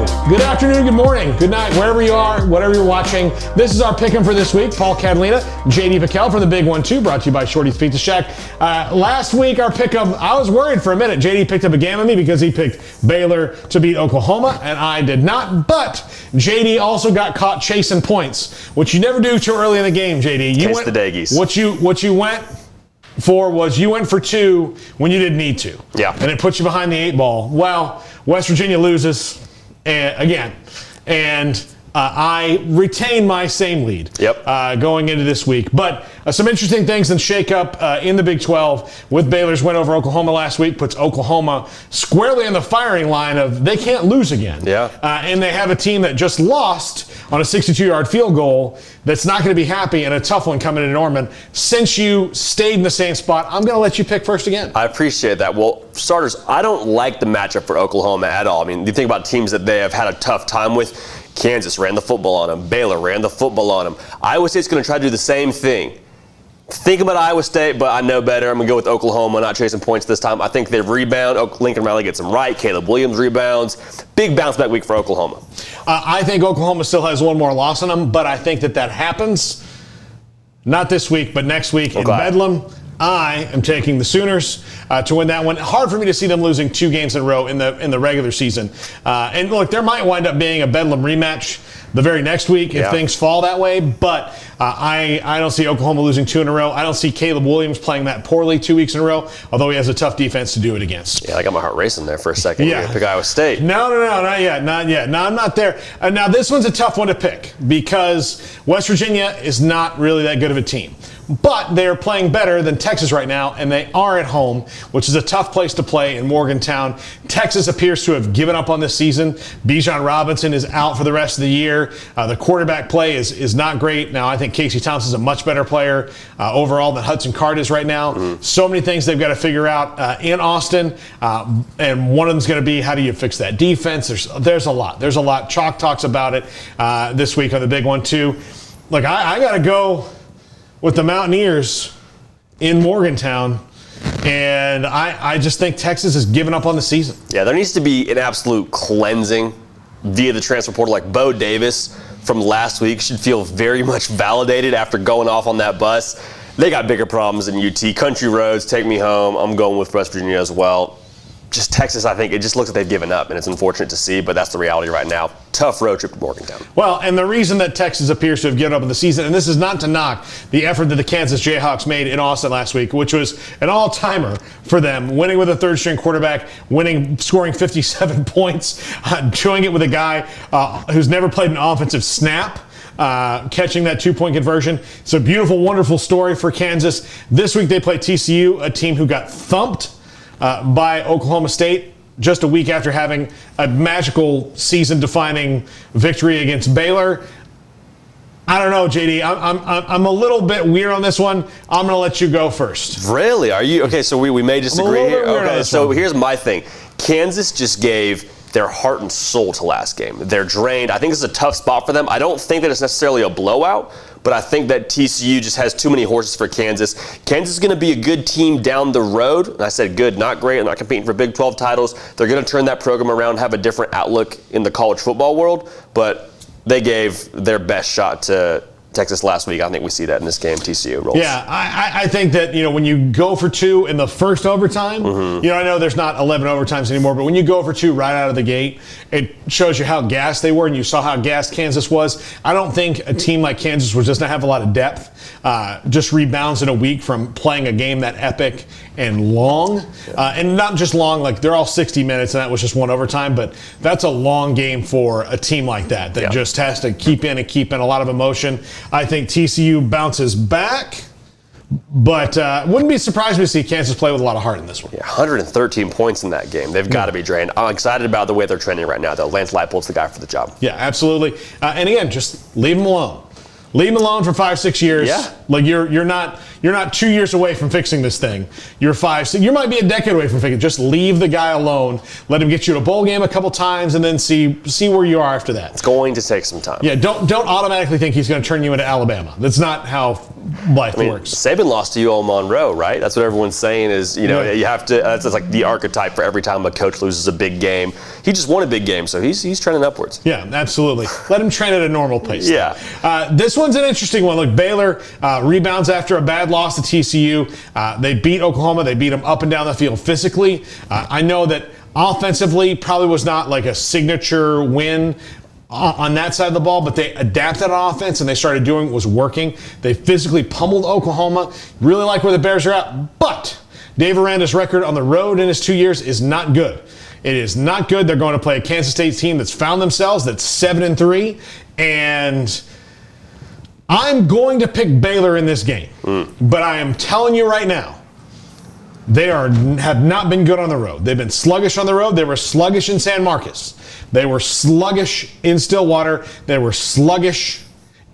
Good afternoon, good morning, good night, wherever you are, whatever you're watching. This is our pick'em for this week. Paul Catalina, JD Vaquel from the Big 1-2, brought to you by Shorty's Pizza Shack. Last week, our pick'em, I was worried for a minute. JD picked up a game on me because he picked Baylor to beat Oklahoma, and I did not. But JD also got caught chasing points, which you never do too early in the game, JD. You Case the Daggies. What you went for was you went for two when you didn't need to. Yeah. And it puts you behind the 8 ball. Well, West Virginia loses again. And I retain my same lead going into this week. But some interesting things and shake-up in the Big 12 with Baylor's win over Oklahoma last week puts Oklahoma squarely in the firing line of they can't lose again. And they have a team that just lost on a 62-yard field goal that's not going to be happy, and a tough one coming into Norman. Since you stayed in the same spot, I'm going to let you pick first again. I appreciate that. Well, starters, I don't like the matchup for Oklahoma at all. I mean, you think about teams that they have had a tough time with. Kansas ran the football on them. Baylor ran the football on them. Iowa State's going to try to do the same thing. Think about Iowa State, but I know better. I'm going to go with Oklahoma, not chasing points this time. I think they rebound. Lincoln Riley gets them right. Caleb Williams rebounds. Big bounce back week for Oklahoma. I think Oklahoma still has one more loss on them, but I think that happens not this week, but next week in Bedlam. I am taking the Sooners to win that one. Hard for me to see them losing 2 games in a row in the regular season. And look, there might wind up being a Bedlam rematch the very next week if things fall that way. But I don't see Oklahoma losing 2 in a row. I don't see Caleb Williams playing that poorly 2 weeks in a row, although he has a tough defense to do it against. Yeah, I got my heart racing there for a second. Yeah. Pick Iowa State. No, not yet. No, I'm not there. Now, this one's a tough one to pick because West Virginia is not really that good of a team. But they're playing better than Texas right now, and they are at home, which is a tough place to play in Morgantown. Texas appears to have given up on this season. Bijan Robinson is out for the rest of the year. The quarterback play is not great. Now, I think Casey Thompson's a much better player overall than Hudson Card is right now. So many things they've got to figure out in Austin, and one of them's going to be how do you fix that defense? There's a lot. There's a lot. Chalk talks about it this week on the Big 1-2. Look, I got to go with the Mountaineers in Morgantown, and I just think Texas has given up on the season. Yeah, there needs to be an absolute cleansing via the transfer portal. Like Bo Davis from last week should feel very much validated after going off on that bus. They got bigger problems than UT. Country roads, take me home. I'm going with West Virginia as well. Just Texas, I think, it just looks like they've given up, and it's unfortunate to see, but that's the reality right now. Tough road trip to Morgantown. Well, and the reason that Texas appears to have given up on the season, and this is not to knock the effort that the Kansas Jayhawks made in Austin last week, which was an all-timer for them, winning with a third-string quarterback, scoring 57 points, doing it with a guy who's never played an offensive snap. Catching that 2-point conversion. It's a beautiful, wonderful story for Kansas. This week they play TCU, a team who got thumped by Oklahoma State just a week after having a magical season-defining victory against Baylor. I don't know, JD. I'm a little bit weird on this one. I'm going to let you go first. Really? Are you? Okay, so we may disagree here. Okay, so here's my thing. Kansas just gave their heart and soul to last game. They're drained. I think this is a tough spot for them. I don't think that it's necessarily a blowout, but I think that TCU just has too many horses for Kansas. Kansas is going to be a good team down the road. And I said good, not great. I'm not competing for Big 12 titles. They're going to turn that program around, have a different outlook in the college football world, but they gave their best shot to Texas last week. I think we see that in this game. TCU rolls. Yeah, I think that, when you go for 2 in the first overtime, I know there's not 11 overtimes anymore, but when you go for 2 right out of the gate, it shows you how gassed they were, and you saw how gassed Kansas was. I don't think a team like Kansas was just going to have a lot of depth, just rebounds in a week from playing a game that epic and long. And not just long, like they're all 60 minutes, and that was just one overtime, but that's a long game for a team like that just has to keep in a lot of emotion. I think TCU bounces back, but wouldn't be surprised to see Kansas play with a lot of heart in this one. Yeah, 113 points in that game. They've got to be drained. I'm excited about the way they're trending right now, though. Lance Leipold's the guy for the job. Yeah, absolutely. And again, just leave him alone. Leave him alone for 5-6 years. Yeah. Like you're not 2 years away from fixing this thing. You're 5, 6, you might be a decade away from fixing it. Just leave the guy alone. Let him get you to a bowl game a couple times, and then see where you are after that. It's going to take some time. Yeah, don't automatically think he's going to turn you into Alabama. That's not how life works. Saban lost to UL Monroe, right? That's what everyone's saying is, you have to. That's like the archetype for every time a coach loses a big game. He just won a big game, so he's trending upwards. Yeah, absolutely. Let him train at a normal pace. Yeah. This one's an interesting one. Look, Baylor rebounds after a bad loss to TCU. They beat Oklahoma. They beat them up and down the field physically. I know that offensively probably was not like a signature win on that side of the ball, but they adapted on offense and they started doing what was working. They physically pummeled Oklahoma. Really like where the Bears are at, but Dave Aranda's record on the road in his 2 years is not good. It is not good. They're going to play a Kansas State team that's found themselves, that's 7-3, and I'm going to pick Baylor in this game. But I am telling you right now, they have not been good on the road. They've been sluggish on the road. They were sluggish in San Marcos. They were sluggish in Stillwater. They were sluggish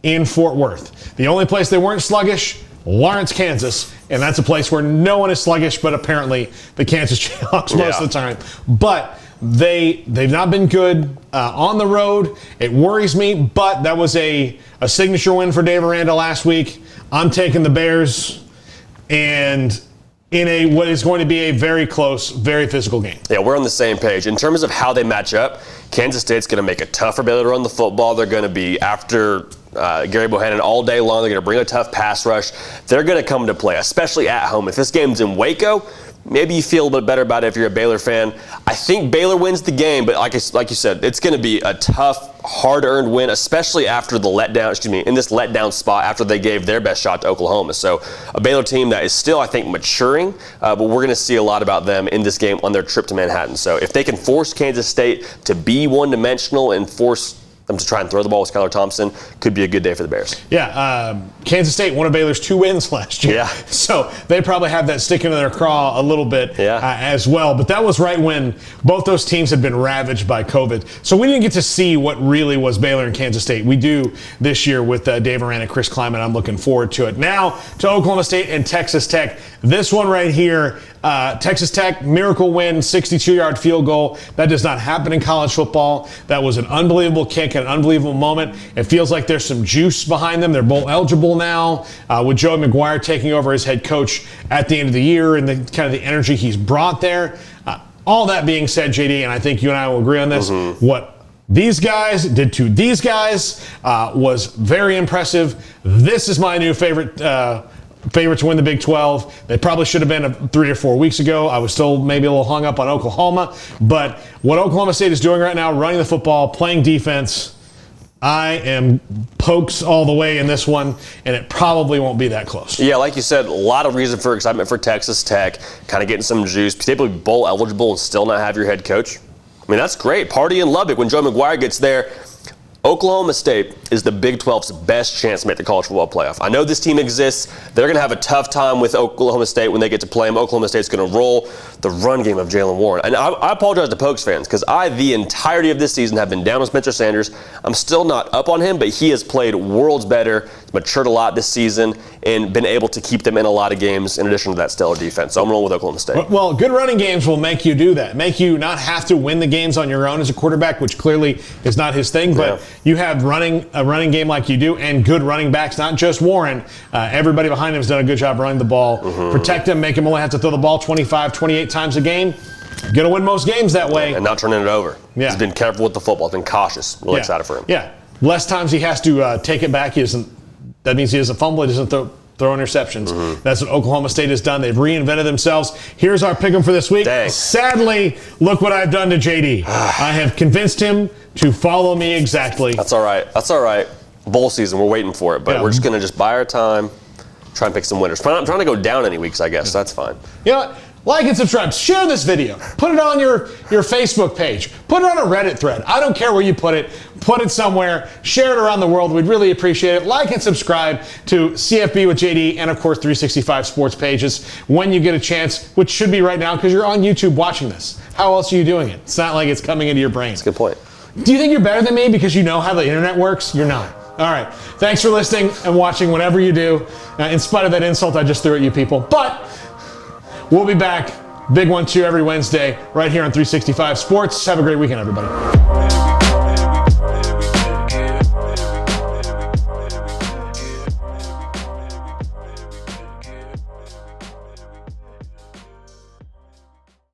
in Fort Worth. The only place they weren't sluggish, Lawrence, Kansas, and that's a place where no one is sluggish, but apparently the Kansas Jayhawks most of the time. But they've not been good on the road. It worries me, but that was a signature win for Dave Aranda last week. I'm taking the Bears, and in what is going to be a very close, very physical game. Yeah, we're on the same page. In terms of how they match up, Kansas State's going to make it tough for Baylor to run the football. They're going to be after Gary Bohannon all day long. They're going to bring a tough pass rush. They're going to come to play, especially at home. If this game's in Waco, maybe you feel a bit better about it if you're a Baylor fan. I think Baylor wins the game, but like you said, it's going to be a tough, hard-earned win, especially after the letdown, in this letdown spot after they gave their best shot to Oklahoma. So a Baylor team that is still, I think, maturing, but we're going to see a lot about them in this game on their trip to Manhattan. So if they can force Kansas State to be one-dimensional and force them to try and throw the ball with Skylar Thompson, could be a good day for the Bears. Yeah, Kansas State, one of Baylor's 2 wins last year. Yeah. So they probably have that sticking to their craw a little bit as well. But that was right when both those teams had been ravaged by COVID. So we didn't get to see what really was Baylor and Kansas State. We do this year with Dave Aranda and Chris Kleiman. I'm looking forward to it. Now to Oklahoma State and Texas Tech. This one right here, Texas Tech, miracle win, 62-yard field goal. That does not happen in college football. That was an unbelievable kick, an unbelievable moment. It feels like there's some juice behind them. They're bowl eligible now with Joey McGuire taking over as head coach at the end of the year and the kind of the energy he's brought there. All that being said, JD, and I think you and I will agree on this, what these guys did to these guys was very impressive. This is my new favorite to win the Big 12. They probably should have been 3 or 4 weeks ago. I was still maybe a little hung up on Oklahoma. But what Oklahoma State is doing right now, running the football, playing defense, I am pokes all the way in this one, and it probably won't be that close. Yeah, like you said, a lot of reason for excitement for Texas Tech, kind of getting some juice. People be bowl eligible and still not have your head coach. I mean, that's great. Party in Lubbock when Joe McGuire gets there. Oklahoma State is the Big 12's best chance to make the college football playoff. I know this team exists. They're going to have a tough time with Oklahoma State when they get to play them. Oklahoma State's going to roll the run game of Jalen Warren. And I apologize to Pokes fans because the entirety of this season, have been down with Spencer Sanders. I'm still not up on him, but he has played worlds better, matured a lot this season, and been able to keep them in a lot of games in addition to that stellar defense. So I'm rolling with Oklahoma State. Well, good running games will make you do that. Make you not have to win the games on your own as a quarterback, which clearly is not his thing, but you have a running game like you do and good running backs, not just Warren. Everybody behind him has done a good job running the ball. Protect him, make him only have to throw the ball 25, 28 times a game. Going to win most games that way. And not turning it over. Yeah. He's been careful with the football. He's been cautious. Really excited for him. Yeah. Less times he has to take it back. That means he doesn't fumble. He doesn't throw interceptions. That's what Oklahoma State has done. They've reinvented themselves. Here's our pick 'em for this week. Dang. Sadly, look what I've done to JD. I have convinced him to follow me exactly. That's all right. That's all right. Bowl season, we're waiting for it. But we're just going to buy our time, try and pick some winners. I'm trying to go down any weeks, I guess. So that's fine. You know what? Like and subscribe. Share this video. Put it on your Facebook page. Put it on a Reddit thread. I don't care where you put it. Put it somewhere. Share it around the world. We'd really appreciate it. Like and subscribe to CFB with JD and, of course, 365 Sports pages when you get a chance, which should be right now because you're on YouTube watching this. How else are you doing it? It's not like it's coming into your brain. That's a good point. Do you think you're better than me because you know how the internet works? You're not. All right. Thanks for listening and watching whenever you do, in spite of that insult I just threw at you people. But we'll be back. Big 1-2 every Wednesday right here on 365 Sports. Have a great weekend, everybody.